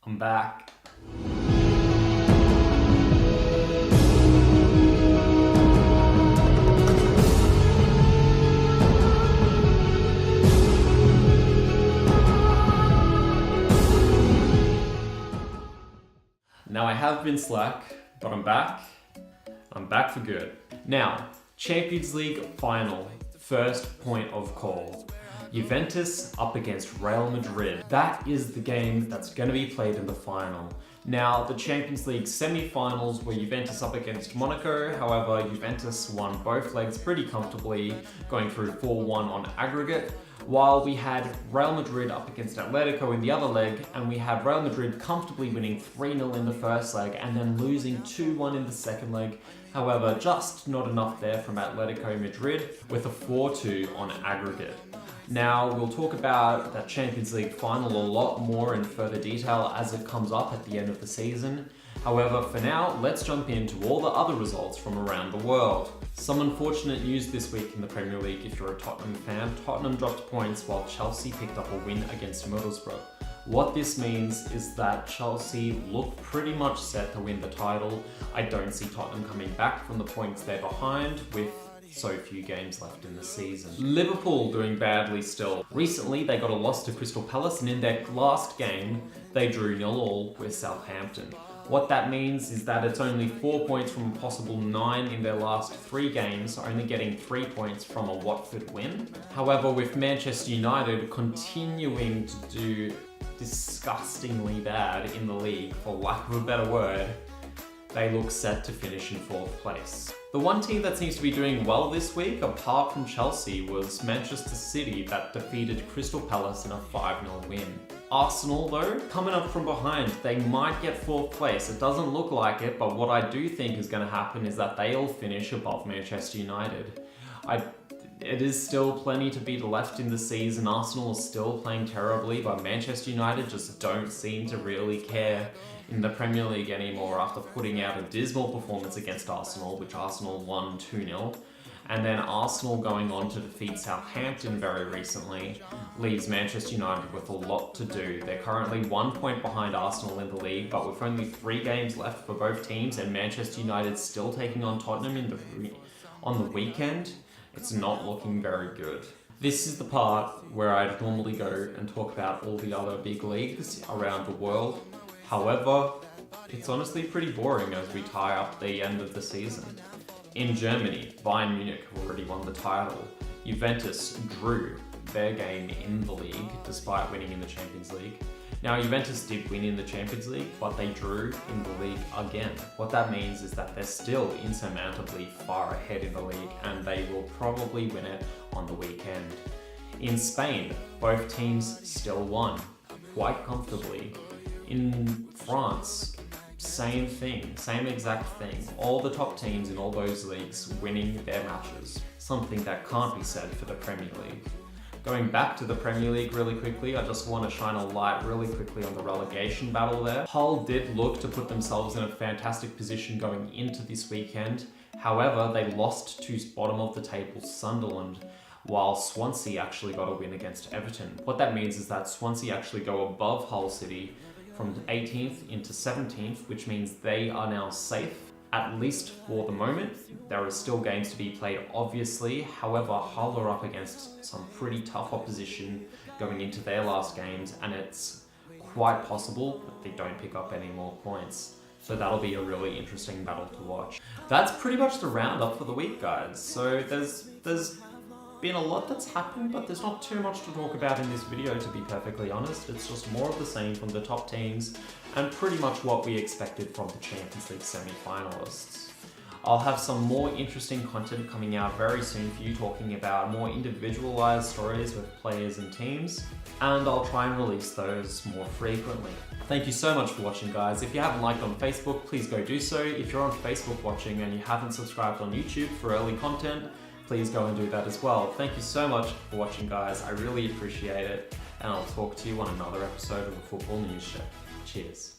I'm back. Now I have been slack, but I'm back. I'm back for good. Now, Champions League final, first point of call. Juventus up against Real Madrid. That is the game that's going to be played in the final. Now, the Champions League semi-finals were Juventus up against Monaco. However, Juventus won both legs pretty comfortably, going through 4-1 on aggregate, while we had Real Madrid up against Atletico in the other leg, and we had Real Madrid comfortably winning 3-0 in the first leg and then losing 2-1 in the second leg. However, just not enough there from Atletico Madrid with a 4-2 on aggregate. Now, we'll talk about that Champions League final a lot more in further detail as it comes up at the end of the season. However, for now, let's jump into all the other results from around the world. Some unfortunate news this week in the Premier League if you're a Tottenham fan. Tottenham dropped points while Chelsea picked up a win against Middlesbrough. What this means is that Chelsea look pretty much set to win the title. I don't see Tottenham coming back from the points they're behind with so few games left in the season. Liverpool doing badly still. Recently, they got a loss to Crystal Palace, and in their last game, they drew 0-0 with Southampton. What that means is that it's only 4 points from a possible 9 in their last 3 games, only getting 3 points from a Watford win. However, with Manchester United continuing to do disgustingly bad in the league, for lack of a better word, they look set to finish in 4th place. The one team that seems to be doing well this week, apart from Chelsea, was Manchester City that defeated Crystal Palace in a 5-0 win. Arsenal, though, coming up from behind, they might get 4th place. It doesn't look like it, but what I do think is going to happen is that they'll finish above Manchester United. It is still plenty to be left in the season. Arsenal is still playing terribly, but Manchester United just don't seem to really care in the Premier League anymore after putting out a dismal performance against Arsenal, which Arsenal won 2-0. And then Arsenal going on to defeat Southampton very recently leaves Manchester United with a lot to do. They're currently 1 point behind Arsenal in the league, but with only 3 games left for both teams and Manchester United still taking on Tottenham on the weekend, it's not looking very good. This is the part where I'd normally go and talk about all the other big leagues around the world. However, it's honestly pretty boring as we tie up the end of the season. In Germany, Bayern Munich already won the title. Juventus drew their game in the league despite winning in the Champions League. Now, Juventus did win in the Champions League, but they drew in the league again. What that means is that they're still insurmountably far ahead in the league, and they will probably win it on the weekend. In Spain, both teams still won, quite comfortably. In France, same thing, same exact thing. All the top teams in all those leagues winning their matches. Something that can't be said for the Premier League. Going back to the Premier League really quickly, I just want to shine a light really quickly on the relegation battle there. Hull did look to put themselves in a fantastic position going into this weekend. However, they lost to bottom of the table Sunderland, while Swansea actually got a win against Everton. What that means is that Swansea actually go above Hull City from 18th into 17th, which means they are now safe, at least for the moment. There are still games to be played, obviously. However, Hull are up against some pretty tough opposition going into their last games, and it's quite possible that they don't pick up any more points. So that'll be a really interesting battle to watch. That's pretty much the roundup for the week, guys. So there's been a lot that's happened, but there's not too much to talk about in this video, to be perfectly honest. It's just more of the same from the top teams and pretty much what we expected from the Champions League semi-finalists. I'll have some more interesting content coming out very soon for you, talking about more individualized stories with players and teams, and I'll try and release those more frequently. Thank you so much for watching, guys. If you haven't liked on Facebook, please go do so. If you're on Facebook watching and you haven't subscribed on YouTube for early content, please go and do that as well. Thank you so much for watching, guys. I really appreciate it, and I'll talk to you on another episode of the Football News Show. Cheers.